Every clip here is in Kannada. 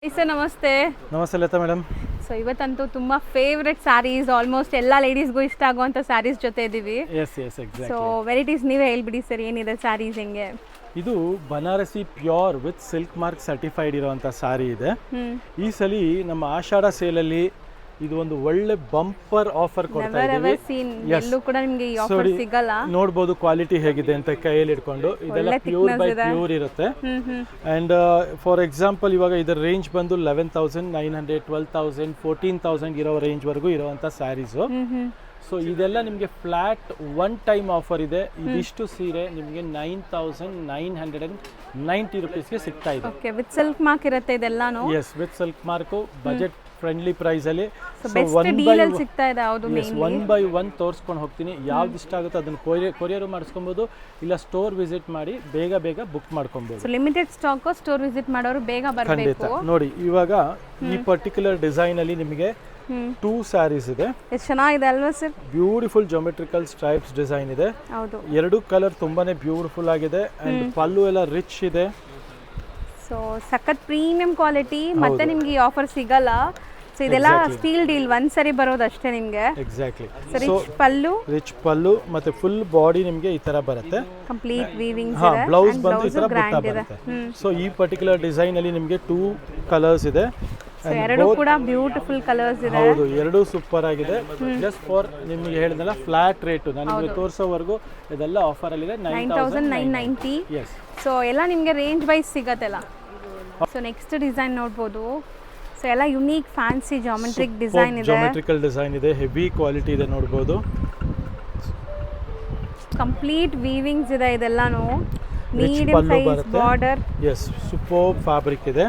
ಸರ್ ನಮಸ್ತೆ. ನಮಸ್ತೆ ಲತಾ ಮೇಡಮ್. ಸೊ ಇವತ್ತಂತೂ ತುಂಬ ಫೇವ್ರೆಟ್ ಸ್ಯಾರೀಸ್, ಆಲ್ಮೋಸ್ಟ್ ಎಲ್ಲ ಲೇಡೀಸ್ಗೂ ಇಷ್ಟ ಆಗುವಂಥ ಸ್ಯಾರೀಸ್ ಜೊತೆ ಇದ್ದೀವಿ. ಸೊ ವೆರೈಟೀಸ್ ನೀವೇ ಹೇಳ್ಬಿಡಿ ಸರ್, ಏನಿದೆ ಸ್ಯಾರೀಸ್ ಹೆಂಗೆ? ಇದು Banarasi pure with silk mark certified ಇರುವಂಥ ಸ್ಯಾರಿ ಇದೆ. ಈ ಸಲ ನಮ್ಮ ಆಷಾಢ ಸೇಲಲ್ಲಿ ಇದು ಒಂದು ಒಳ್ಳೆ ಬಂಪರ್ ಆಫರ್ ಕೊಡ್ತಾ ಇದ್ದೀವಿ. ಎಲ್ಲೂ ಕೂಡ ನಿಮಗೆ ಈ ಆಫರ್ ಸಿಗಲ್ಲ. ನೋಡ್ಬೋದು ಕ್ವಾಲಿಟಿ ಹೇಗಿದೆ ಅಂತ ಕೈಯಲ್ಲಿ ಇಟ್ಕೊಂಡು. ಇದೆಲ್ಲ ಪ್ಯೂರ್ ಬೈ ಪ್ಯೂರ್ ಇರುತ್ತೆ. ಅಂಡ್ ಫಾರ್ ಎಕ್ಸಾಂಪಲ್ ಇವಾಗ ಇದರ ರೇಂಜ್ ಬಂದು 11,900, 12,000, 14,000 ಇರೋ ರೇಂಜ್ ವರೆಗೂ ಇರುವಂತ ಸ್ಯಾರೀಸು. ಸೊ ಇದೆಲ್ಲ ನಿಮಗೆ ಫ್ಲಾಟ್ ಒನ್ ಟೈಮ್ ಆಫರ್ ಇದೆ. ಇದಿಷ್ಟು ಸೀರೆ ನಿಮಗೆ 9,990 ರುಪೀಸ್ಗೆ ಸಿಗ್ತಾ ಇದೆ. ವಿತ್ ಸಿಲ್ಕ್ ಮಾರ್ಕ್ ಇರುತ್ತೆ ಇದೆಲ್ಲಾನು. Yes, with silk mark, budget friendly price ಅಲ್ಲಿ. ಒನ್ ಬೈ ಒನ್ ತೋರಿಸ್ಕೊಂಡು ಹೋಗ್ತೀನಿ. ಯಾವ್ದು ಇಷ್ಟ ಆಗುತ್ತೋ ಅದನ್ನ ಕೊರಿಯರ್ ಮಾಡಿಸ್ಕೊಬಹುದು, ಇಲ್ಲ ಸ್ಟೋರ್ ವಿಸಿಟ್ ಮಾಡಿ ಬೇಗ ಬುಕ್ ಮಾಡ್ಕೊಬಹುದು. ಲಿಮಿಟೆಡ್ ಸ್ಟಾಕ್, ಸ್ಟೋರ್ ವಿಸಿಟ್ ಮಾಡೋರು ಬೇಗ ಬರಬೇಕು. ನೋಡಿ ಇವಾಗ ಈ ಪರ್ಟಿಕ್ಯುಲರ್ ಡಿಸೈನ್ ಅಲ್ಲಿ ನಿಮಗೆ 2 ಸ್ಯಾರೀಸ್ ಇದೆ. ಎಷ್ಟು ಚೆನ್ನಾಗಿದೆ ಅಲ್ವಾ ಸರ್? ಬ್ಯೂಟಿಫುಲ್ ಜೋಮೆಟ್ರಿಕಲ್ ಸ್ಟ್ರೈಪ್ಸ್ ಡಿಸೈನ್ ಇದೆ. ಎರಡು ಕಲರ್ ತುಂಬಾನೇ ಬ್ಯೂಟಿಫುಲ್ ಆಗಿದೆ. ಅಂಡ್ ಪಲ್ಲು ಎಲ್ಲ ರಿಚ್ ಇದೆ. ಸೊ ಸಖತ್ ಪ್ರೀಮಿಯಂ ಕ್ವಾಲಿಟಿ. ಮತ್ತೆ ನಿಮ್ಗೆ ಈ ಆಫರ್ ಸಿಗಲ್ಲ. ಸೊ ಇದೆಲ್ಲ ಸ್ಟೀಲ್ ಡೀಲ್, ಒಂದ್ಸರಿ ಬರೋದಷ್ಟೇ ನಿಮ್ಗೆ. ಎಕ್ಸಾಕ್ಟ್ಲಿ. ರಿಚ್ ಪಲ್ಲು ಮತ್ತೆ ಫುಲ್ ಬಾಡಿ ನಿಮ್ಗೆ ಈ ತರ ಬರುತ್ತೆ. ಕಂಪ್ಲೀಟ್ ವೀವಿಂಗ್ಸ್ ಇದೆ. ಬ್ಲೌಸ್ ಬಂದು ಈ ತರ ಬುಟ್ಟ ಬರುತ್ತೆ. ಸೊ ಈ ಪರ್ಟಿಕ್ಯುಲರ್ ಡಿಸೈನ್ ಅಲ್ಲಿ ನಿಮ್ಗೆ 2 ಕಲರ್ಸ್ ಇದೆ. ಎರಡು ಕೂಡ ಬ್ಯೂಟಿಫುಲ್ ಕಲರ್ಸ್ ಇದೆ. ಹೌದು, ಎರಡು ಸೂಪರ್ ಆಗಿದೆ. ಜಸ್ಟ್ ಫಾರ್ ನಿಮಗೆ ಹೇಳಿದ್ನಲ್ಲ ಫ್ಲಾಟ್ ರೇಟ್, ನನಗೆ ತೋರಿಸೋವರೆಗೂ ಇದೆಲ್ಲ ಆಫರ್ ಅಲ್ಲಿ ಇದೆ. 9,990. ಸೊ ಎಲ್ಲ ನಿಮಗೆ ರೇಂಜ್ ವೈಸ್ ಸಿಗತ್ತಲ್ಲ. ಸೊ ನೆಕ್ಸ್ಟ್ ಡಿಸೈನ್ ನೋಡ್ಬೋದು. ಸೊ ಎಲ್ಲ ಯುನೀಕ್ ಫ್ಯಾನ್ಸಿ ಜಾಮೆಟ್ರಿಕ್ ಡಿಸೈನ್ ಇದೆ. ಜಾಮೆಟ್ರಿಕಲ್ ಡಿಸೈನ್ ಇದೆ, ಹೆವಿ ಕ್ವಾಲಿಟಿ ಇದೆ ನೋಡ್ಬೋದು. ಕಂಪ್ಲೀಟ್ ವೀವಿಂಗ್ಸ್ ಇದೆ ಇದೆಲ್ಲಾನು. Medium size border. Yes, super fabric ಇದೆ.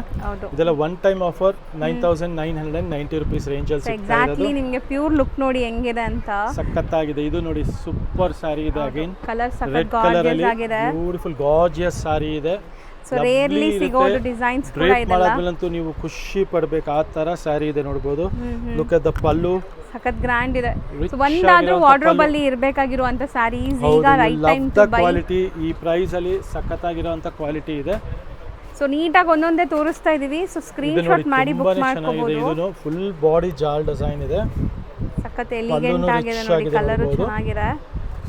ಇದೆಲ್ಲ one time offer 9,990 rupees range ಅಲ್ಲಿ ಸಿಗ್ತಾ ಇದೆ. ಎಕ್ಸಾಕ್ಟ್ಲಿ ನಿಮಗೆ ಪ್ಯೂರ್ ಲುಕ್ ನೋಡಿ ಹೆಂಗಿದೆ ಅಂತ. ಸಖತ್ತಾಗಿದೆ. ಇದು ನೋಡಿ ಸೂಪರ್ ಸ್ಯಾರಿ ಇದೆ. ಅಗೈನ್ ಕಲರ್ ಸಖತ್ ಗಾರ್ಜಿಯಸ್ ಆಗಿದೆ. ಬ್ಯೂಟಿಫುಲ್ ಗಾರ್ಜಿಯಸ್ ಸ್ಯಾರಿ ಇದೆ. ಸೊ ರೇರ್ಲಿ ಸಿಗೋ ಡಿಸೈನ್ಸ್ ಕೂಡ ಇದೆ. ಮಾಡಾದ್ಮೇಲಂತೂ ನೀವು ಖುಷಿ ಪಡಬೇಕು, ಆ ತರ ಸ್ಯಾರಿ ಇದೆ ನೋಡಬಹುದು. ಲುಕ್ ಅಟ್ ದ ಪಲ್ಲು, ಸಖತ್ ಗ್ರ್ಯಾಂಡ್ ಇದೆ. ಸೊ ಒಂದಾದ್ರೂ ವಾರ್ಡ್ರೋಬ್ ಅಲ್ಲಿ ಇರಬೇಕಾಗಿರುವಂತ ಸ್ಯಾರೀಸ್ ಈಗ right time to buy. Quality ಈ ಪ್ರೈಸ್ ಅಲ್ಲಿ ಸಖತ್ತಾಗಿರುವಂತ ಕ್ವಾಲಿಟಿ ಇದೆ. ಸೊ ನೀಟಾಗಿ ಒಂದೊಂದೇ ತೋರಿಸ್ತಾ ಇದೀವಿ. ಸೊ ಸ್ಕ್ರೀನ್ ಶಾಟ್ ಮಾಡಿ ಬುಕ್ ಮಾಡ್ಕೊಬಹುದು. ಇದು ಫುಲ್ ಬಾಡಿ ಜಾಲ್ ಡಿಸೈನ್ ಇದೆ. ಸಖತ್ ಎಲಿಗೆಂಟ್ ಆಗಿದೆ ನೋಡಿ. ಕಲರ್ ಚೆನ್ನಾಗಿದೆ.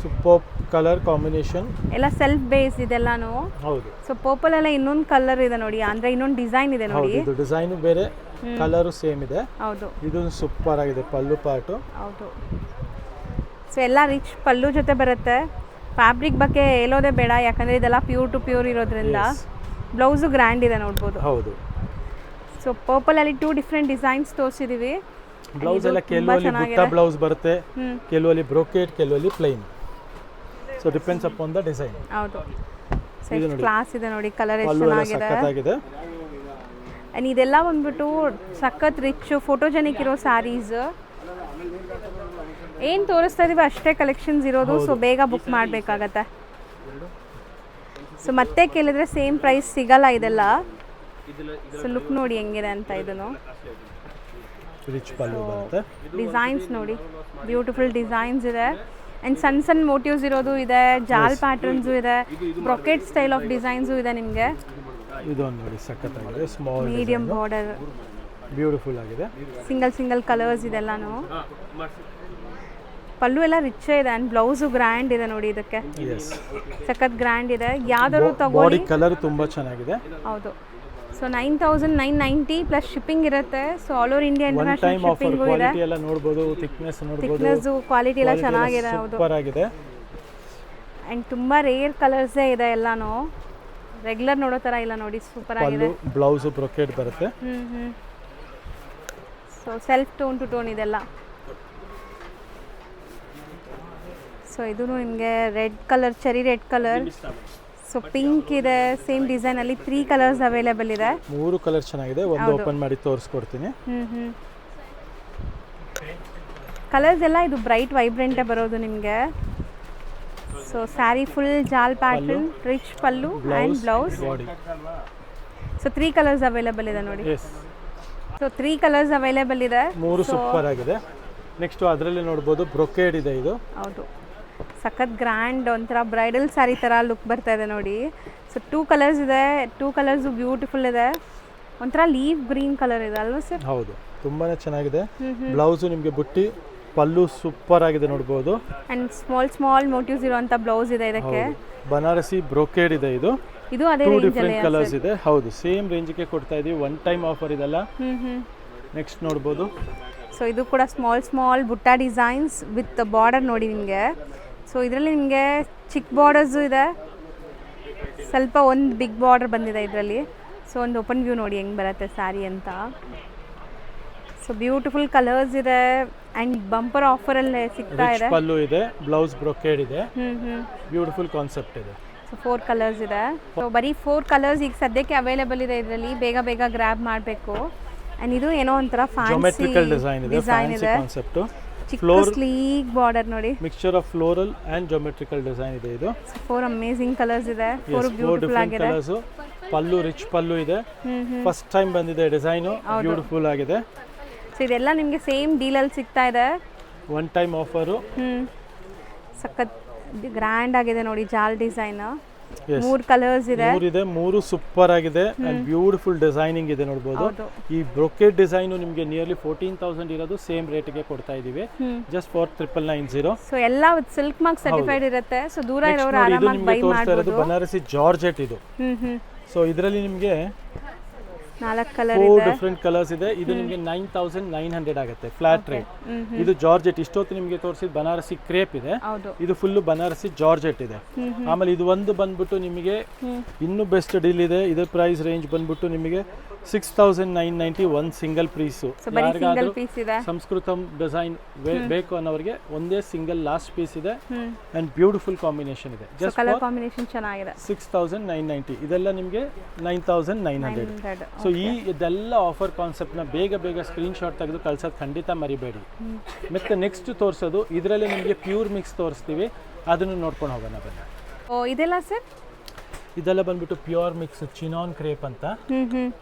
Super colour combination. ಎಲ್ಲ ಸೆಲ್ಫ್ ಬೇಸ್ ಇದೆಲ್ಲಾನು. ಹೌದು. ಸೊ ಪರ್ಪಲ್ ಎಲ್ಲ ಇನ್ನೊಂದು ಕಲರ್ ಇದೆ ನೋಡಿ, ಅಂದ್ರೆ ಇನ್ನೊಂದು ಡಿಸೈನ್ ಇದೆ ನೋಡಿ. ಇದು ಡಿಸೈನ್ ಬೇರೆ, ಕಲರ್ ಸೇಮ್ ಇದೆ. ಹೌದು, ಇದು ಸೂಪರ್ ಆಗಿದೆ ಪಲ್ಲು ಪಾರ್ಟ್. ಹೌದು. ಸೊ ಎಲ್ಲ ರಿಚ್ ಪಲ್ಲು ಜೊತೆ ಬರುತ್ತೆ. ಫ್ಯಾಬ್ರಿಕ್ ಬಗ್ಗೆ ಹೇಳೋದೇ ಬೇಡ, ಯಾಕಂದ್ರೆ ಇದೆಲ್ಲ ಪ್ಯೂರ್ ಟು ಪ್ಯೂರ್ ಇರೋದ್ರಿಂದ. ಬ್ಲೌಸು ಗ್ರ್ಯಾಂಡ್ ಇದೆ ನೋಡ್ಬೋದು. ಹೌದು. ಸೊ ಪರ್ಪಲ್ ಅಲ್ಲಿ 2 ಡಿಫ್ರೆಂಟ್ ಡಿಸೈನ್ಸ್ ತೋರಿಸಿದೀವಿ. ಬ್ಲೌಸ್ ಎಲ್ಲ ಕೆಲವಲ್ಲಿ ಬುಟ್ಟ ಬ್ಲೌಸ್ ಬರುತ್ತೆ, ಕೆಲವಲ್ಲಿ ಬ್ರೋಕೆಟ್, ಕೆಲವಲ್ಲಿ plain. So depends upon the design. ಹೌದು. ಸೊ ಕ್ಲಾಸ್ ಇದೆ ನೋಡಿ, ಕಲರ್ ಎಷ್ಟು ಚೆನ್ನಾಗಿದೆ. ಸಖತ್ತಾಗಿದೆ. ಅಂಡ್ ಇದೆಲ್ಲ ಬಂದ್ಬಿಟ್ಟು ಸಖತ್ ರಿಚ್ ಫೋಟೋಜೆನಿಕ್ ಇರೋ ಸ್ಯಾರೀಸ್. ಏನು ತೋರಿಸ್ತಾ ಇದೀವಿ ಅಷ್ಟೇ ಕಲೆಕ್ಷನ್ಸ್ ಇರೋದು. ಸೊ ಬೇಗ ಬುಕ್ ಮಾಡಬೇಕಾಗತ್ತೆ. ಸೊ ಮತ್ತೆ ಕೇಳಿದ್ರೆ ಸೇಮ್ ಪ್ರೈಸ್ ಸಿಗಲ್ಲ ಇದೆಲ್ಲ. ಸೊ ಲುಕ್ ನೋಡಿ ಹೆಂಗಿದೆ ಅಂತ. ಇದನ್ನು ರಿಚ್ ಪಲ್ಲು ಬರುತ್ತೆ. ಡಿಸೈನ್ಸ್ ನೋಡಿ, ಬ್ಯೂಟಿಫುಲ್ ಡಿಸೈನ್ಸ್ ಇದೆ. ಅಂಡ್ ಸಣ್ಣ ಮೋಟಿವ್ಸ್ ಇರೋದು ಇದೆ, ಜಾಲ್ ಪ್ಯಾಟರ್ನ್ಸ್ ಇದೆ, ಬ್ರೊಕೆಟ್ ಸ್ಟೈಲ್ ಆಫ್ ಡಿಸೈನ್ಸು ಇದೆ ನಿಮಗೆ. ಇದು ನೋಡಿ ಸಖತ್ತಾಗಿದೆ. ಸ್ಮಾಲ್ ಮೀಡಿಯಂ ಬಾರ್ಡರ್, ಬ್ಯೂಟಿಫುಲ್ ಆಗಿದೆ. ಸಿಂಗಲ್ ಕಲರ್ಸ್ ಇದೆಲ್ಲಾನು. ಪಲ್ಲು ಎಲ್ಲ ರಿಚ್ ಇದೆ. ಅಂಡ್ ಬ್ಲೌಸು ಗ್ರ್ಯಾಂಡ್ ಇದೆ ನೋಡಿ. ಇದಕ್ಕೆ ಸಖತ್ ಗ್ರ್ಯಾಂಡ್ ಇದೆ. ಯಾವ್ದಾದ್ರು ತಗೊಳ್ಳಿ. ಕಲರ್ ತುಂಬಾ ಚೆನ್ನಾಗಿದೆ. ಹೌದು. ಸೊ 9,990 ಪ್ಲಸ್ ಶಿಪ್ಪಿಂಗ್ ಇರುತ್ತೆ. So all over India international shipping ಇದೆ. ಕ್ವಾಲಿಟಿ ಎಲ್ಲ ನೋಡಬಹುದು, ಥಿಕ್ನೆಸ್ ನೋಡಬಹುದು. ಥಿಕ್ನೆಸ್ ಕ್ವಾಲಿಟಿ ಎಲ್ಲ ಚೆನ್ನಾಗಿದೆ. ಹೌದು, ಸೂಪರ್ ಆಗಿದೆ. ಅಂಡ್ ತುಂಬಾ ರೇರ್ ಕಲರ್ಸ್ ಇದೆ ಎಲ್ಲಾನು. ರೆಗ್ಯುಲರ್ ನೋಡೋ ತರ ಇಲ್ಲ ನೋಡಿ, ಸೂಪರ್ ಆಗಿದೆ. ಬ್ಲೌಸ್ ಬ್ರೊಕೆಟ್ ಬರುತ್ತೆ. So self tone to tone ಇದೆಲ್ಲ. ಸೊ ಇದು ನಿಮಗೆ red colour, cherry red colour. So pink ಇದೆ. ಸೇಮ್ ಡಿಸೈನ್ ಅಲ್ಲಿ 3 ಕಲರ್ಸ್ ಅವೈಲೇಬಲ್ ಇದೆ. 3 ಕಲರ್ ಚೆನ್ನಾಗಿದೆ. ಒಂದು ಓಪನ್ ಮಾಡಿ ತೋರಿಸ್ಕೊಡ್ತೀನಿ. ಕಲರ್ಸ್ ಎಲ್ಲ ಇದು ಬ್ರೈಟ್ ವೈಬ್ರೆಂಟ್ ಬರೋದು ನಿಮಗೆ. ಸೊ ಸ್ಯಾರಿ ಫುಲ್ ಜಾಲ್ pattern, rich pallu and blouse. So 3 colours available ಇದೆ ನೋಡಿ. ಸೊ 3 ಕಲರ್ಸ್ ಅವೈಲೇಬಲ್ ಇದೆ. 3 ಸೂಪರ್ ಆಗಿದೆ. ನೆಕ್ಸ್ಟ್ ಅದರಲ್ಲಿ ನೋಡಬಹುದು ಬ್ರೊಕೇಡ್ ಇದೆ. ಇದು ಹೌದು, ಸಖತ್ ಗ್ರ್ಯಾಂಡ್, ಒಂಥರ ಬ್ರೈಡಲ್ ಸ್ಯಾರಿ ಥರ ಲುಕ್ ಬರ್ತಾ ಇದೆ ನೋಡಿ. ಸೊ 2 ಕಲರ್ಸ್ ಇದೆ. 2 ಕಲರ್ಸು ಬ್ಯೂಟಿಫುಲ್ ಇದೆ. ಒಂಥರ ಲೀವ್ ಗ್ರೀನ್ ಕಲರ್ ಇದೆ ಅಲ್ವಾ ಸರ್? ಹೌದು, ತುಂಬಾನೇ ಚೆನ್ನಾಗಿದೆ. ಬ್ಲೌಸು ನಿಮಗೆ ಬುಟ್ಟಿ, ಪಲ್ಲು ಸೂಪರ್ ಆಗಿದೆ ನೋಡ್ಬೋದು. ಅಂಡ್ ಸ್ಮಾಲ್ ಮೋಟಿವ್ಸ್ ಇರುವಂತ ಬ್ಲೌಸ್ ಇದೆ ಇದಕ್ಕೆ. ಬನಾರಸಿ ಬ್ರೋಕೇಡ್ ಇದೆ ಇದು. ಇದು ಅದೇ ಟೂ ರೇಂಜ್ ಡಿಫ್ರೆಂಟ್ ಕಲರ್ಸ್ ಇದೆ. ಹೌದು, ಸೇಮ್ ರೇಂಜ್ಗೆ ಕೊಡ್ತಾ ಇದೀವಿ. ಒನ್ ಟೈಮ್ ಆಫರ್ ಇದೆಲ್ಲ. ನೆಕ್ಸ್ಟ್ ನೋಡ್ಬೋದು. ಸೊ ಇದು ಕೂಡ ಸ್ಮಾಲ್ ಬುಟ್ಟ ಡಿಸೈನ್ಸ್ ವಿತ್ ಬಾರ್ಡರ್ ನೋಡಿ ನಿಮಗೆ. ಸೊ ಇದರಲ್ಲಿ ನಿಮಗೆ ಚಿಕ್ಕ ಬಾರ್ಡರ್ಸು ಇದೆ, ಸ್ವಲ್ಪ ಒಂದು ಬಿಗ್ ಬಾರ್ಡರ್ ಬಂದಿದೆ ಇದರಲ್ಲಿ. ಸೊ ಒಂದು ಓಪನ್ ವ್ಯೂ ನೋಡಿ ಹೆಂಗೆ ಬರುತ್ತೆ ಸ್ಯಾರಿ ಅಂತ. ಸೊ ಬ್ಯೂಟಿಫುಲ್ ಕಲರ್ಸ್ ಇದೆ ಆ್ಯಂಡ್ ಬಂಪರ್ ಆಫರಲ್ಲಿ ಸಿಗ್ತಾ ಇದೆ. ಪಲ್ಲು ಇದೆ, ಬ್ಲೌಸ್ ಬ್ರೊಕೇಡ್ ಇದೆ, ಬ್ಯೂಟಿಫುಲ್ ಕಾನ್ಸೆಪ್ಟ್ ಇದೆ. ಸೊ 4 ಕಲರ್ಸ್ ಇದೆ. ಸೊ ಬರೀ 4 ಕಲರ್ಸ್ ಈಗ ಸದ್ಯಕ್ಕೆ ಅವೈಲೇಬಲ್ ಇದೆ ಇದರಲ್ಲಿ. ಬೇಗ ಗ್ರ್ಯಾಬ್ ಮಾಡಬೇಕು. ಆ್ಯಂಡ್ ಇದು ಏನೋ ಒಂಥರ ಫ್ಯಾನ್ಸಿ ಡಿಸೈನ್ ಇದೆ, ಕಾನ್ಸೆಪ್ಟ್. ಚಿಕ್ಕ ಸ್ಲೀಕ್ ಬಾರ್ಡರ್ ನೋಡಿ, mixture of floral and geometrical design ಇದೆ ಇದು. 4 ಅಮೇಜಿಂಗ್ ಕಲರ್ಸ್ ಇದೆ, 4 ಬ್ಯೂಟಿಫುಲ್ ಆಗಿದೆ. ಪಲ್ಲು ರಿಚ್ ಪಲ್ಲು ಇದೆ, ಫಸ್ಟ್ ಟೈಮ್ ಬಂದಿದೆ ಡಿಸೈನ್, ಬ್ಯೂಟಿಫುಲ್ ಆಗಿದೆ. ಸೊ ಇದೆಲ್ಲ ನಿಮಗೆ ಸೇಮ್ ಡೀಲಲ್ಲಿ ಸಿಗ್ತಾ ಇದೆ. One time offer. ಸಖತ್ ಗ್ರ್ಯಾಂಡ್ ಆಗಿದೆ ನೋಡಿ ಜಾಲ್ ಡಿಸೈನ್. 3 ಕಲರ್ಸ್ ಇದೆ, 3 ಸೂಪರ್ ಆಗಿದೆ ಅಂಡ್ ಬ್ಯೂಟಿಫುಲ್ ಡಿಸೈನಿಂಗ್ ಇದೆ ನೋಡಬಹುದು. ಈ ಬ್ರೊಕೇಡ್ ಡಿಸೈನ್ ನಿಮಗೆ ನಿಯರ್ಲಿ 14,000 ಇರೋದು ಸೇಮ್ ರೇಟ್ಗೆ ಕೊಡ್ತಾ ಇದೀವಿ, ಜಸ್ಟ್ ಫಾರ್ 990. ಸೊ ಎಲ್ಲ ವಿತ್ ಸಿಲ್ಕ್ ಮಾರ್ಕ್ ಸರ್ಟಿಫೈಡ್ ಇರುತ್ತೆ. ಸೊ ದೂರ ಇರೋರು ಆರಾಮಾಗಿ ಬೈ ಮಾಡಬಹುದು. ಬನಾರಸಿ ಜಾರ್ಜೆಟ್ ಇದು. ಸೊ ಇದರಲ್ಲಿ ನಿಮಗೆ 4 ಕಲರ್ ಇದೆ, ಇದೆ, ಡಿಫರೆಂಟ್ ಕಲರ್ಸ್ ಇದೆ. ಇದು ನಿಮಗೆ 9,900 ಆಗುತ್ತೆ ಫ್ಲಾಟ್ ರೇಟ್. ಇದು ಜಾರ್ಜೆಟ್. ಇಷ್ಟೊತ್ತು ನಿಮಗೆ ತೋರಿಸಿದ ಬನಾರಸಿ ಕ್ರೇಪ್ ಇದೆ, ಇದು ಫುಲ್ ಬನಾರಸಿ ಜಾರ್ಜೆಟ್ ಇದೆ. ಆಮೇಲೆ ಇದು ಒಂದು ಬಂದ್ಬಿಟ್ಟು ನಿಮಗೆ ಇನ್ನೂ ಬೆಸ್ಟ್ ಡೀಲ್ ಇದೆ. ಇದರ ಪ್ರೈಸ್ ರೇಂಜ್ ಬಂದ್ಬಿಟ್ಟು ನಿಮಗೆ 6,990 ಒಂದು ಸಿಂಗಲ್ ಪೀಸು. ಯಾರಿಗಾದ್ರೂ ಸಂಸ್ಕೃತಂ ಡಿಸೈನ್ ಬೇಕು ಅನ್ನೋರಿಗೆ ಒಂದೇ ಸಿಂಗಲ್ ಲಾಸ್ಟ್ ಪೀಸ್ ಇದೆ ಅಂಡ್ ಬ್ಯೂಟಿಫುಲ್ ಕಾಂಬಿನೇಷನ್ ಇದೆ. ಜಸ್ಟ್ ಕಲರ್ ಕಾಂಬಿನೇಷನ್ ಚೆನ್ನಾಗಿದೆ. 6,990. ಇದೆಲ್ಲ ನಿಮಗೆ 9,900. ಸೊ ಇದೆಲ್ಲ ಆಫರ್ ಕಾನ್ಸೆಪ್ಟ್ನ ಬೇಗ ಸ್ಕ್ರೀನ್ ಶಾಟ್ ತೆಗೆದು ಕಳ್ಸೋದು ಖಂಡಿತ ಮರಿಬೇಡಿ. ಮತ್ತೆ ನೆಕ್ಸ್ಟ್ ತೋರಿಸೋದು ಇದರಲ್ಲಿ ನಿಮಗೆ ಪ್ಯೂರ್ ಮಿಕ್ಸ್ ತೋರಿಸ್ತೀವಿ, ಅದನ್ನು ನೋಡ್ಕೊಂಡು ಹೋಗೋಣ ಬನ್ನಿ. ಇದೆಲ್ಲ ಸರ್, ಇದೆಲ್ಲ ಬಂದ್ಬಿಟ್ಟು ಪ್ಯೂರ್ ಮಿಕ್ಸ್ ಚಿನಾನ್ ಕ್ರೇಪ್ ಅಂತ.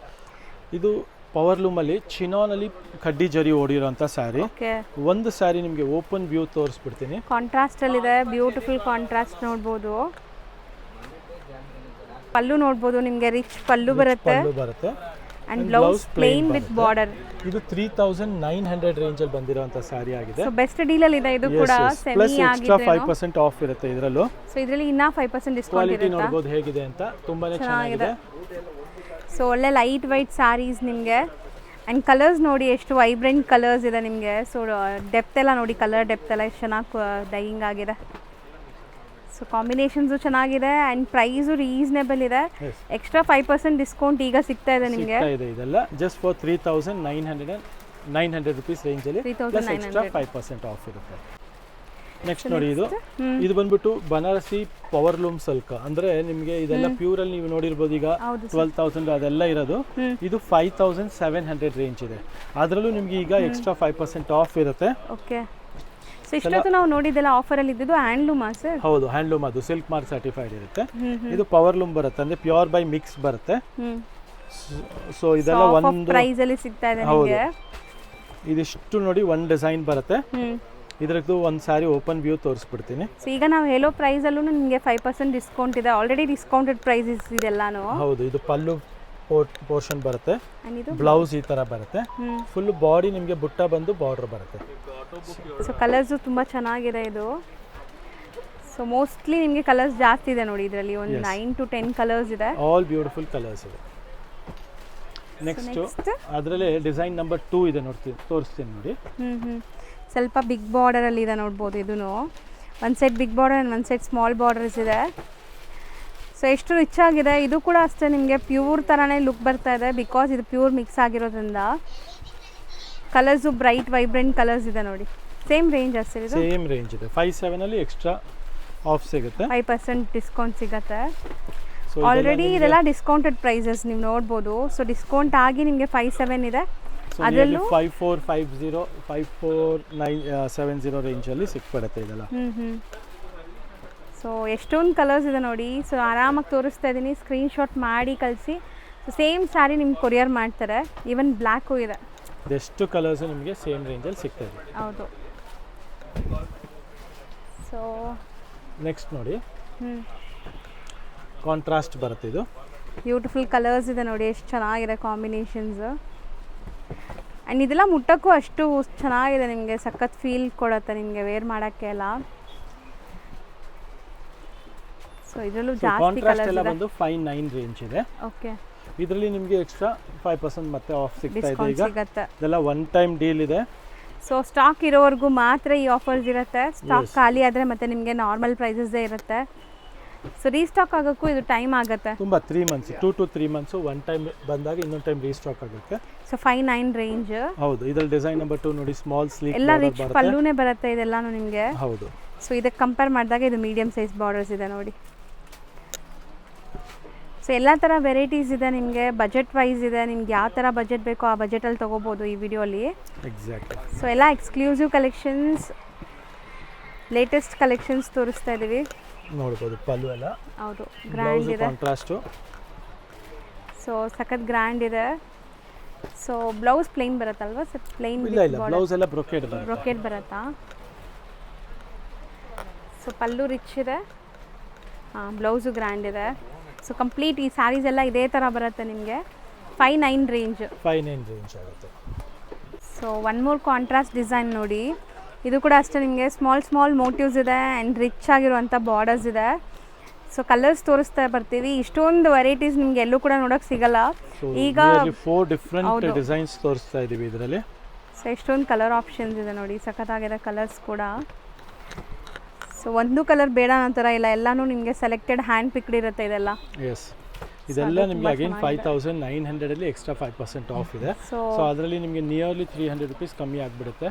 ಇದು ಪವರ್ ಲೂಮಲ್ಲಿ ಚಿನಾನಲ್ಲಿ ಕಡ್ಡಿ ಜರಿ ಓಡಿರೋಂಥ ಸ್ಯಾರಿ. ಒಂದು ಸ್ಯಾರಿ ನಿಮಗೆ ಓಪನ್ ವ್ಯೂ ತೋರಿಸ್ಬಿಡ್ತೀನಿ. ಕಾಂಟ್ರಾಸ್ಟ್ ಅಲ್ಲಿ ಇದೆ, ಬ್ಯೂಟಿಫುಲ್ ಕಾಂಟ್ರಾಸ್ಟ್ ನೋಡ್ಬೋದು. ಪಲ್ಲು ನೋಡ್ಬೋದು, ನಿಮಗೆ ರಿಚ್ ಪಲ್ಲು ಬರುತ್ತೆ and blouse plain with border. ಇದು 3,900 ರೇಂಜ್ ಅಲ್ಲಿ ಬಂದಿರೋಂಥ ಸ್ಯಾರಿ ಆಗಿದೆ. ಸೊ ಬೆಸ್ಟ್ ಡೀಲ್ ಅಲ್ಲಿ ಇದೆ ಇದು ಕೂಡ. ಪ್ಲಸ್ ಎಕ್ಸ್ಟ್ರಾ 5% ಆಫ್ ಇರುತ್ತೆ ಇದರಲ್ಲೂ. ಸೊ ಇದರಲ್ಲಿ ಇನ್ನ 5% ಡಿಸ್ಕೌಂಟ್ ಇರುತ್ತೆ. ನೋಡಬಹುದು ಹೇಗಿದೆ ಅಂತ, ತುಂಬಾನೇ ಚೆನ್ನಾಗಿದೆ. ಸೊ ಒಳ್ಳೆ ಲೈಟ್ ವೈಟ್ ಸ್ಯಾರೀಸ್ ನಿಮಗೆ. ಆ್ಯಂಡ್ ಕಲರ್ಸ್ ನೋಡಿ ಎಷ್ಟು ವೈಬ್ರೆಂಟ್ ಕಲರ್ಸ್ ಇದೆ ನಿಮಗೆ. ಸೊ ಡೆಪ್ತ್ ಎಲ್ಲ ನೋಡಿ, ಕಲರ್ ಡೆಪ್ತ್ ಎಲ್ಲ ಎಷ್ಟು ಚೆನ್ನಾಗಿ ಡೈಯಿಂಗ್ ಆಗಿದೆ. ಸೊ ಕಾಂಬಿನೇಷನ್ಸು ಚೆನ್ನಾಗಿದೆ ಆ್ಯಂಡ್ ಪ್ರೈಸು ರೀಸನೇಬಲ್ ಇದೆ. ಎಕ್ಸ್ಟ್ರಾ 5% ಡಿಸ್ಕೌಂಟ್ ಈಗ ಸಿಗ್ತಾ ಇದೆ ನಿಮಗೆ. ಇದೆಲ್ಲ ಜಸ್ಟ್ ಫಾರ್ 3,900 ರುಪೀಸ್ ರೇಂಜಲ್ಲಿ ಪ್ಲಸ್ ಎಕ್ಸ್ಟ್ರಾ 5% ಆಫ್ ಇರುತ್ತೆ. ನೆಕ್ಸ್ಟ್ ನೋಡಿ, ಇದು ಬಂದ್ಬಿಟ್ಟು ಬನಾರಸಿ ಪವರ್ ಲೂಮ್ ಸಿಲ್ಕ್. ಅಂದ್ರೆ ನಿಮಗೆ ಇದೆಲ್ಲ ಪ್ಯೂರ್ ಅಲ್ಲಿ ನೀವು ನೋಡಿರ್ಬೋದು. ಈಗ 12,000 ಅದೆಲ್ಲ ಇರೋದು. ಇದು 5,700 ರೇಂಜ್ ಇದೆ. ಅದರಲ್ಲೂ ನಿಮ್ಗೆ ಈಗ ಎಕ್ಸ್ಟ್ರಾ 5% ಆಫ್ ಇರುತ್ತೆ. ಓಕೆ. ಸೊ ಇಷ್ಟೊತ್ತು ನಾವು ನೋಡಿದ್ದೆಲ್ಲ ಆಫರ್ ಅಲ್ಲಿ ಇದ್ದಿದ್ದು ಹ್ಯಾಂಡ್ಲೂಮ್ ಸರ್? ಹೌದು, ಹ್ಯಾಂಡ್ಲೂಮ್. ಅದು ಸಿಲ್ಕ್ ಮಾರ್ಕ್ ಸರ್ಟಿಫೈಡ್ ಇರುತ್ತೆ. ಇದು ಪವರ್ ಲೂಮ್ ಬರುತ್ತೆ, ಅಂದ್ರೆ ಪ್ಯೂರ್ ಬೈ ಮಿಕ್ಸ್ ಬರುತ್ತೆ. ಸೊ ಇದೆಲ್ಲ ಒಂದು ಪ್ರೈಸ್ ಅಲ್ಲಿ ಸಿಗ್ತಾ ಇದೆ ನಿಮಗೆ. ಇದಿಷ್ಟು ನೋಡಿ ಒಂದು ಡಿಸೈನ್ ಬರುತ್ತೆ. ಇದರದ್ದು ಒಂದು ಸಾರಿ ಓಪನ್ ವ್ಯೂ ತೋರಿಸ್ಬಿಡ್ತೀನಿ. ಸೊ ಈಗ ನಾವು ಹೇಳೋ ಪ್ರೈಸ್ ಅಲ್ಲೂ ನಿಮಗೆ 5% ಡಿಸ್ಕೌಂಟ್ ಇದೆ. ಆಲ್ರೆಡಿ ಡಿಸ್ಕೌಂಟೆಡ್ ಪ್ರೈಸಸ್ ಇದೆಲ್ಲಾನು. ಹೌದು, ಇದು ಪಲ್ಲು ಪೋರ್ಷನ್ ಬರುತ್ತೆ, ಬ್ಲೌಸ್ ಈ ತರ ಬರುತ್ತೆ, ಫುಲ್ ಬಾಡಿ ನಿಮಗೆ ಬುಟ್ಟ ಬಂದು ಬಾರ್ಡರ್ ಬರುತ್ತೆ. ಸೊ ಕಲರ್ಸು ತುಂಬ ಚೆನ್ನಾಗಿದೆ ಇದು. ಸೊ ಮೋಸ್ಟ್ಲಿ ನಿಮಗೆ ಕಲರ್ಸ್ ಜಾಸ್ತಿ ಇದೆ ನೋಡಿ ಇದರಲ್ಲಿ. ಒಂದು 9 to 10 ಕಲರ್ಸ್ ಇದೆ. ಆಲ್ ಬ್ಯೂಟಿಫುಲ್ ಕಲರ್ಸ್ ಇದೆ. ನೆಕ್ಸ್ಟ್ ಅದರಲ್ಲೇ ಡಿಸೈನ್ ನಂಬರ್ 2 ಇದೆ, ತೋರಿಸ್ತೀನಿ ನೋಡಿ. ಸ್ವಲ್ಪ ಬಿಗ್ ಬಾರ್ಡರ್ ಅಲ್ಲಿ ಇದೆ ನೋಡ್ಬೋದು. ಇದೂ ಒಂದು ಸೈಡ್ ಬಿಗ್ ಬಾರ್ಡರ್ ಆ್ಯಂಡ್ ಒಂದು ಸೈಡ್ ಸ್ಮಾಲ್ ಬಾರ್ಡರ್ಸ್ ಇದೆ. ಸೊ ಎಷ್ಟು ರಿಚ್ ಆಗಿದೆ. ಇದು ಕೂಡ ಅಷ್ಟೇ ನಿಮಗೆ ಪ್ಯೂರ್ ಥರನೇ ಲುಕ್ ಬರ್ತಾ ಇದೆ, ಬಿಕಾಸ್ ಇದು ಪ್ಯೂರ್ ಮಿಕ್ಸ್ ಆಗಿರೋದ್ರಿಂದ. ಕಲರ್ಸು ಬ್ರೈಟ್ ವೈಬ್ರೆಂಟ್ ಕಲರ್ಸ್ ಇದೆ ನೋಡಿ. ಸೇಮ್ ರೇಂಜ್ ಅಷ್ಟೇ, ಇದು ಸೇಮ್ ರೇಂಜ್ ಇದೆ. 5,700 ಅಲ್ಲಿ ಎಕ್ಸ್ಟ್ರಾ ಆಫ್ ಸಿಗುತ್ತೆ, 5% ಡಿಸ್ಕೌಂಟ್ ಸಿಗುತ್ತೆ. ಆಲ್ರೆಡಿ ಇದೆಲ್ಲ ಡಿಸ್ಕೌಂಟೆಡ್ ಪ್ರೈಸಸ್ ನೀವು ನೋಡ್ಬೋದು. ಸೊ ಡಿಸ್ಕೌಂಟ್ ಆಗಿ ನಿಮಗೆ 5,700 ಇದೆ. ಅದರಲ್ಲೂ 5,450 5,470 ರೇಂಜಲ್ಲಿ ಸಿಕ್ಬಿಡುತ್ತೆ ಇದೆಲ್ಲ. ಸೊ ಎಷ್ಟೊಂದು ಕಲರ್ಸ್ ಇದೆ ನೋಡಿ. ಸೊ ಆರಾಮಾಗಿ ತೋರಿಸ್ತಾ ಇದ್ದೀನಿ, ಸ್ಕ್ರೀನ್ಶಾಟ್ ಮಾಡಿ ಕಳಿಸಿ. ಸೊ ಸೇಮ್ ಸ್ಯಾರಿ ನಿಮ್ಗೆ ಕೊರಿಯರ್ ಮಾಡ್ತಾರೆ. ಈವನ್ ಬ್ಲ್ಯಾಕು ಇದೆ. ಎಷ್ಟು ಕಲರ್ಸು ನಿಮಗೆ ಸೇಮ್ ರೇಂಜಲ್ಲಿ ಸಿಗ್ತದೆ. ಹೌದು. ಸೊ ನೆಕ್ಸ್ಟ್ ನೋಡಿ, ಕಾಂಟ್ರಾಸ್ಟ್ ಬರುತ್ತೆ ಇದು. ಬ್ಯೂಟಿಫುಲ್ ಕಲರ್ಸ್ ಇದೆ ನೋಡಿ, ಎಷ್ಟು ಚೆನ್ನಾಗಿದೆ ಕಾಂಬಿನೇಷನ್ಸ್. ಆ್ಯಂಡ್ ಇದೆಲ್ಲ ಮುಟ್ಟಕ್ಕೂ ಅಷ್ಟು ಚೆನ್ನಾಗಿದೆ, ನಿಮಗೆ ಸಖತ್ ಫೀಲ್ ಕೊಡುತ್ತೆ ನಿಮಗೆ ವೇರ್ ಮಾಡೋಕ್ಕೆ ಎಲ್ಲ. ಸೊ ಇದರಲ್ಲೂ ಜಾಸ್ತಿ ಕಾಂಟ್ರಾಸ್ಟ್ ಎಲ್ಲ ಕಲರ್ಸ್ ಬಂದು 5,9 ರೇಂಜ್ ಇದೆ. ಓಕೆ, ಇದರಲ್ಲಿ ನಿಮಗೆ ಎಕ್ಸ್ಟ್ರಾ 5% ಮತ್ತೆ ಆಫ್ ಸಿಗ್ತಾ ಇದೆ ಡಿಸ್ಕೌಂಟ್ ಈಗ. ಸಿಗುತ್ತೆ. ಇದೆಲ್ಲ ಒನ್ ಟೈಮ್ ಡೀಲ್ ಇದೆ. ಸೊ ಸ್ಟಾಕ್ ಇರೋವರೆಗೂ ಮಾತ್ರ ಈ ಆಫರ್ಸ್ ಇರುತ್ತೆ. ಸ್ಟಾಕ್ ಖಾಲಿ ಆದರೆ ಮತ್ತೆ ನಿಮಗೆ ನಾರ್ಮಲ್ ಪ್ರೈಸಸ್ಸೇ ಇರುತ್ತೆ. ಸೊ ರೀಸ್ಟಾಕ್ ಆಗೋಕ್ಕೂ ಇದು ಟೈಮ್ ಆಗುತ್ತೆ. ತುಂಬ 3 months 2 to 3 months one time ಬಂದಾಗ ಇನ್ನೊಂದು ಟೈಮ್ ರೀಸ್ಟಾಕ್ ಆಗುತ್ತೆ. So 5,9 range. ಹೌದು, ಇದರಲ್ಲಿ ಡಿಸೈನ್ ನಂಬರ್ 2 ನೋಡಿ, ಸ್ಮಾಲ್ ಸ್ಲೀಕ್ ಎಲ್ಲ ರಿಚ್ ಪಲ್ಲುನೇ ಬರುತ್ತೆ ಇದೆಲ್ಲಾನು ನಿಮಗೆ. ಹೌದು. ಸೊ ಇದಕ್ಕೆ ಕಂಪೇರ್ ಮಾಡಿದಾಗ ಇದು ಮೀಡಿಯಮ್ ಸೈಜ್ ಬಾರ್ಡರ್ಸ್ ಇದೆ ನೋಡಿ. ಸೊ ಎಲ್ಲ ಥರ ವೆರೈಟೀಸ್ ಇದೆ ನಿಮಗೆ, ಬಜೆಟ್ ವೈಸ್ ಇದೆ. ನಿಮ್ಗೆ ಯಾವ ಥರ ಬಜೆಟ್ ಬೇಕೋ ಆ ಬಜೆಟಲ್ಲಿ ತೊಗೋಬೋದು ಈ ವಿಡಿಯೋಲಿ. ಎಕ್ಸಾಕ್ಟ್ಲಿ. ಸೊ ಎಲ್ಲ ಎಕ್ಸ್ಕ್ಲೂಸಿವ್ ಕಲೆಕ್ಷನ್ಸ್, ಲೇಟೆಸ್ಟ್ ಕಲೆಕ್ಷನ್ಸ್ ತೋರಿಸ್ತಾ ಇದ್ದೀವಿ. ನೋಡ್ಬೋದು ಪಲ್ಲು ಎಲ್ಲ. ಹೌದು, ಗ್ರ್ಯಾಂಡ್ ಇದೆ. ಕಾಂಟ್ರಾಸ್ಟು. ಸೊ ಸಖತ್ ಗ್ರ್ಯಾಂಡ್ ಇದೆ. ಸೊ ಬ್ಲೌಸ್ ಪ್ಲೇನ್ ಬರುತ್ತಲ್ವಾ ಸರ್? ಪ್ಲೇನ್ ಇಲ್ಲ ಇಲ್ಲ, ಬ್ಲೌಸ್ ಎಲ್ಲ ಬ್ರೊಕೇಡ್ ಬರುತ್ತೆ. ಬ್ರೊಕೇಡ್ ಬರುತ್ತಾ? ಸೊ ಪಲ್ಲು ರಿಚ್ ಇದೆ, ಬ್ಲೌಸು ಗ್ರ್ಯಾಂಡ್ ಇದೆ. ಸೊ ಕಂಪ್ಲೀಟ್ ಈ ಸ್ಯಾರೀಸ್ ಎಲ್ಲ ಇದೇ ಥರ ಬರುತ್ತೆ ನಿಮಗೆ. 5,9 ರೇಂಜ್. 5,9 ರೇಂಜ್ ಆಗುತ್ತೆ. So one more contrast design ನೋಡಿ, ಇದು ಕೂಡ ಅಷ್ಟೇ ನಿಮಗೆ ಸ್ಮಾಲ್ ಮೋಟಿವ್ಸ್ ಇದೆ ಆ್ಯಂಡ್ ರಿಚ್ ಆಗಿರುವಂಥ ಬಾರ್ಡರ್ಸ್ ಇದೆ. ಸೊ ಕಲರ್ಸ್ ತೋರಿಸ್ತಾ ಬರ್ತೀವಿ. ಇಷ್ಟೊಂದು ವೆರೈಟೀಸ್ ನಿಮಗೆ ಎಲ್ಲೂ ಕೂಡ ನೋಡೋಕ್ಕೆ ಸಿಗಲ್ಲ. ಈಗ 4 ಡಿಫ್ರೆಂಟ್ ಡಿಸೈನ್ಸ್ ತೋರಿಸ್ತಾ ಇದ್ದೀವಿ ಇದರಲ್ಲಿ. ಸೊ ಎಷ್ಟೊಂದು ಕಲರ್ ಆಪ್ಷನ್ಸ್ ಇದೆ ನೋಡಿ, ಸಖತ್ತಾಗಿದೆ ಕಲರ್ಸ್ ಕೂಡ. ಸೊ ಒಂದು ಕಲರ್ ಬೇಡ ಅನ್ನೋ ಥರ ಇಲ್ಲ, ಎಲ್ಲನೂ ನಿಮಗೆ ಸೆಲೆಕ್ಟೆಡ್ ಹ್ಯಾಂಡ್ ಪಿಕ್ಡ್ ಇರುತ್ತೆ ಇದೆಲ್ಲ. ಎಸ್, ಇದೆಲ್ಲ ನಿಮಗೆ ಅಗೇನ್ 5,900 ಅಲ್ಲಿ ಎಕ್ಸ್ಟ್ರಾ 5% ಆಫ್ ಇದೆ. ಸೊ ಅದರಲ್ಲಿ ನಿಮಗೆ ನಿಯರ್ಲಿ 300 ರುಪೀಸ್ ಕಮ್ಮಿ ಆಗಿಬಿಡುತ್ತೆ.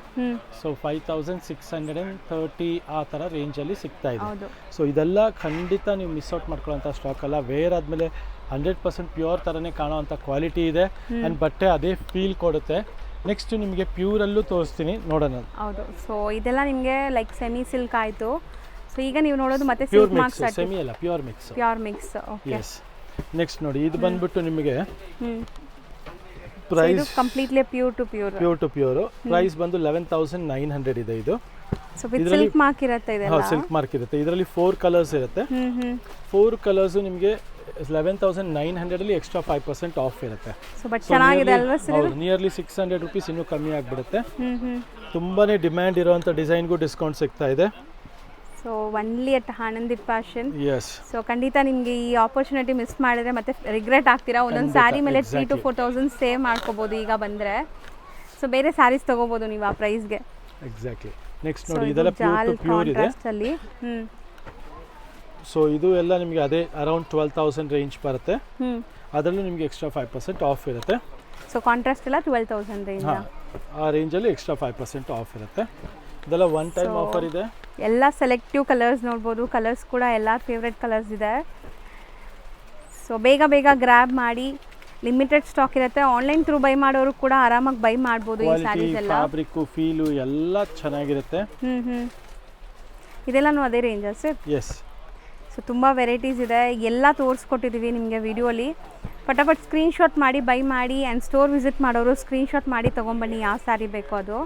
ಸೊ 5,630 ಆ ಥರ ರೇಂಜಲ್ಲಿ ಸಿಗ್ತಾ ಇದೆ. ಸೊ ಇದೆಲ್ಲ ಖಂಡಿತ ನೀವು ಮಿಸ್ ಔಟ್ ಮಾಡ್ಕೊಳ್ಳೋಂಥ ಸ್ಟಾಕ್ ಅಲ್ಲ. ವೇರ್ ಆದಮೇಲೆ 100% ಪ್ಯೂರ್ ಥರನೇ ಕಾಣೋವಂಥ ಕ್ವಾಲಿಟಿ ಇದೆ ಆ್ಯಂಡ್ ಬಟ್ಟೆ ಅದೇ ಫೀಲ್ ಕೊಡುತ್ತೆ. ನೆಕ್ಸ್ಟ್ ನಿಮಗೆ ಪ್ಯೂರಲ್ಲೂ ತೋರಿಸ್ತೀನಿ, ನೋಡೋಣ. ಹೌದು, ಸೊ ಇದೆಲ್ಲ ನಿಮಗೆ ಲೈಕ್ ಸೆಮಿ ಸಿಲ್ಕ್ ಆಯಿತು. ಸೊ ಈಗ ನೀವು ನೋಡೋದು ಮತ್ತೆ pure silk marks mix, semi ಅಲ್ಲ pure mix. Okay. Yes, next ನೋಡಿ, ಇದು ಬಂದ್ಬಿಟ್ಟು ನಿಮಗೆ ಪ್ರೈಸ್ ಇದು completely pure to pure. Price ಬಂದು 11,900 ಇದೆ ಇದು. ಸೊ ವಿತ್ ಸಿಲ್ಕ್ ಮಾರ್ಕ್ ಇರುತ್ತೆ ಇದೆಲ್ಲ. ಹೌದು, ಸಿಲ್ಕ್ ಮಾರ್ಕ್ ಇರುತ್ತೆ. ಇದರಲ್ಲಿ 4 ಕಲರ್ಸ್ ಇರುತ್ತೆ. 4 ಕಲರ್ಸ್ ನಿಮಗೆ 11,900 ಅಲ್ಲಿ ಎಕ್ಸ್ಟ್ರಾ 5% ಆಫ್ ಇರುತ್ತೆ. ಸೊ ಬಟ್ ಚೆನ್ನಾಗಿದೆ ಅಲ್ವಾ ಸರ್? ಹೌದು, ನಿಯರ್ಲಿ 600 ರುಪೀಸ್ ಇನ್ನೂ ಕಮ್ಮಿ ಆಗಿಬಿಡುತ್ತೆ. ತುಂಬಾನೇ ಡಿಮ್ಯಾಂಡ್ ಇರುವಂಥ ಡಿಸೈನ್ಗೂ ಡಿಸ್ಕೌಂಟ್ ಸಿಗ್ತಾ ಇದೆ. So only at Anandi fashion. Yes. So ಖಂಡಿತ ನಿಮಗೆ ಈ ಆಪರ್ಚುನಿಟಿ ಮಿಸ್ ಮಾಡಿದ್ರೆ ಮತ್ತೆ ರಿಗ್ರೆಟ್ ಆಗ್ತೀರಾ. ಒಂದೊಂದು ಸ್ಯಾರಿ ಮೇಲೆ 3,000 to 4,000 ಸೇವ್ ಮಾಡ್ಕೋಬೋದು ಈಗ ಬಂದರೆ. ಸೊ ಬೇರೆ ಸ್ಯಾರೀಸ್ ತೊಗೋಬೋದು ನೀವು ಆ ಪ್ರೈಸ್ಗೆ. ಎಕ್ಸಾಕ್ಟ್ಲಿ. ನೆಕ್ಸ್ಟ್ ನೋಡಿ, ಇದೆಲ್ಲ ಪ್ಯೂರ್ ಇದೆ. ಸೊ ಇದು ಎಲ್ಲ ನಿಮಗೆ ಅದೇ ಅರೌಂಡ್ 12,000 ರೇಂಜ್ ಬರುತ್ತೆ. ಅದರಲ್ಲೂ ನಿಮಗೆ ಎಕ್ಸ್ಟ್ರಾ 5% ಆಫ್ ಇರುತ್ತೆ. ಸೊ ಕಾಂಟ್ರಾಸ್ಟ್ ಎಲ್ಲ 12,000 ರೇಂಜ್. ಆ ರೇಂಜಲ್ಲಿ ಎಕ್ಸ್ಟ್ರಾ 5% ಆಫ್ ಇರುತ್ತೆ. ಇದೆಲ್ಲ ಒನ್ ಟೈಮ್ ಆಫರ್ ಇದೆ. ಎಲ್ಲ ಸೆಲೆಕ್ಟಿವ್ ಕಲರ್ಸ್ ನೋಡ್ಬೋದು. ಕಲರ್ಸ್ ಕೂಡ ಎಲ್ಲ ಫೇವ್ರೆಟ್ ಕಲರ್ಸ್ ಇದೆ. ಸೊ ಬೇಗ ಗ್ರ್ಯಾಬ್ ಮಾಡಿ, ಲಿಮಿಟೆಡ್ ಸ್ಟಾಕ್ ಇರುತ್ತೆ. ಆನ್ಲೈನ್ ಥ್ರೂ ಬೈ ಮಾಡೋರು ಕೂಡ ಆರಾಮಾಗಿ ಬೈ ಮಾಡ್ಬೋದು. ಈ ಸ್ಯಾರೀಸ್ ಎಲ್ಲ ಫ್ಯಾಬ್ರಿಕ್ ಫೀಲು ಎಲ್ಲ ಚೆನ್ನಾಗಿರುತ್ತೆ. ಇದೆಲ್ಲನೂ ಅದೇ ರೇಂಜಾ ಸರ್? ಎಸ್. ಸೊ ತುಂಬ ವೆರೈಟೀಸ್ ಇದೆ, ಎಲ್ಲ ತೋರಿಸ್ಕೊಟ್ಟಿದ್ದೀವಿ ನಿಮಗೆ ವಿಡಿಯೋಲಿ. ಫಟಾಫಟ್ ಸ್ಕ್ರೀನ್ಶಾಟ್ ಮಾಡಿ ಬೈ ಮಾಡಿ. ಆ್ಯಂಡ್ ಸ್ಟೋರ್ ವಿಸಿಟ್ ಮಾಡೋರು ಸ್ಕ್ರೀನ್ಶಾಟ್ ಮಾಡಿ ತೊಗೊಂಬನ್ನಿ ಯಾವ ಸ್ಯಾರಿ ಬೇಕೋ ಅದು.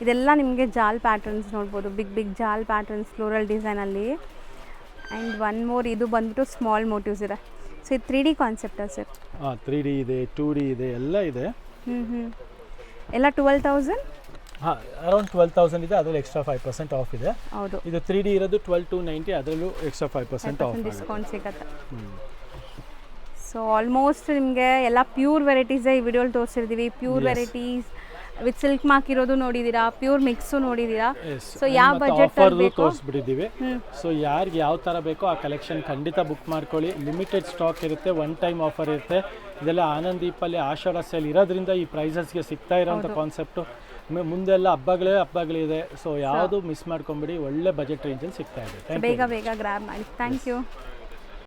ಇದೆಲ್ಲ ನಿಮಗೆ ಜಾಲ್ ಪ್ಯಾಟರ್ನ್ಸ್ ನೋಡ್ಬೋದು, ಬಿಗ್ ಜಾಲ್ ಪ್ಯಾಟರ್ನ್ಸ್ ಫ್ಲೋರಲ್ ಡಿಸೈನಲ್ಲಿ. ಆ್ಯಂಡ್ ಒನ್ ಮೋರ್, ಇದು ಬಂದ್ಬಿಟ್ಟು ಸ್ಮಾಲ್ ಮೋಟಿವ್ಸ್ ಇದೆ. ಸೊ ಇದು 3D ಕಾನ್ಸೆಪ್ಟಾ ಸರ್? 3D ಇದೆ, 2D ಇದೆ, ಎಲ್ಲ ಇದೆ. ಎಲ್ಲ 12,000. ಅರೌಂಡ್ 12,000 ಇದೆ. ಅದರಲ್ಲಿ ಎಕ್ಸ್ಟ್ರಾ 5% ಆಫ್ ಇದೆ. ಹೌದು. ಇದು 3D ಇರೋದು 12,290, ಅದರಲ್ಲೂ ಎಕ್ಸ್ಟ್ರಾ 5% ಆಫ್ ಡಿಸ್ಕೌಂಟ್ ಸಿಗುತ್ತೆ. ಸೊ ಆಲ್ಮೋಸ್ಟ್ ನಿಮಗೆ ಎಲ್ಲ ಪ್ಯೂರ್ ವೆರೈಟೀಸೇ ಈ ವಿಡಿಯೋಲಿ ತೋರಿಸಿರ್ತೀವಿ. Pure varieties with silk mark ಇರೋದು ನೋಡಿದ್ದೀರಾ, ಪ್ಯೂರ್ ಮಿಕ್ಸು ನೋಡಿದ್ದೀರಾ. ಸೊ ಯಾವ ಬಜೆಟ್ ಅಲ್ಲಿ ತೋರಿಸ್ಬಿಟ್ಟಿದ್ದೀವಿ. ಸೊ ಯಾರಿಗೆ ಯಾವ ಥರ ಬೇಕೋ ಆ ಕಲೆಕ್ಷನ್ ಖಂಡಿತ ಬುಕ್ ಮಾಡ್ಕೊಳ್ಳಿ. ಲಿಮಿಟೆಡ್ ಸ್ಟಾಕ್ ಇರುತ್ತೆ, ಒನ್ ಟೈಮ್ ಆಫರ್ ಇರುತ್ತೆ. ಇದೆಲ್ಲ ಆನಂದೀಪಲ್ಲಿ ಆಷಾಢ ಸೇಲ್ ಇರೋದ್ರಿಂದ ಈ ಪ್ರೈಸಸ್ಗೆ ಸಿಗ್ತಾ ಇರೋಂಥ ಕಾನ್ಸೆಪ್ಟು. ಮುಂದೆಲ್ಲ ಹಬ್ಬಗಳಿದೆ. ಸೊ ಯಾವುದು ಮಿಸ್ ಮಾಡ್ಕೊಂಬಿಡಿ, ಒಳ್ಳೆ ಬಜೆಟ್ ರೇಂಜಲ್ಲಿ ಸಿಗ್ತಾ ಇದೆ. ಬೇಗ ಗ್ರ್ಯಾಬ್ ಮಾಡಿ. Thank you.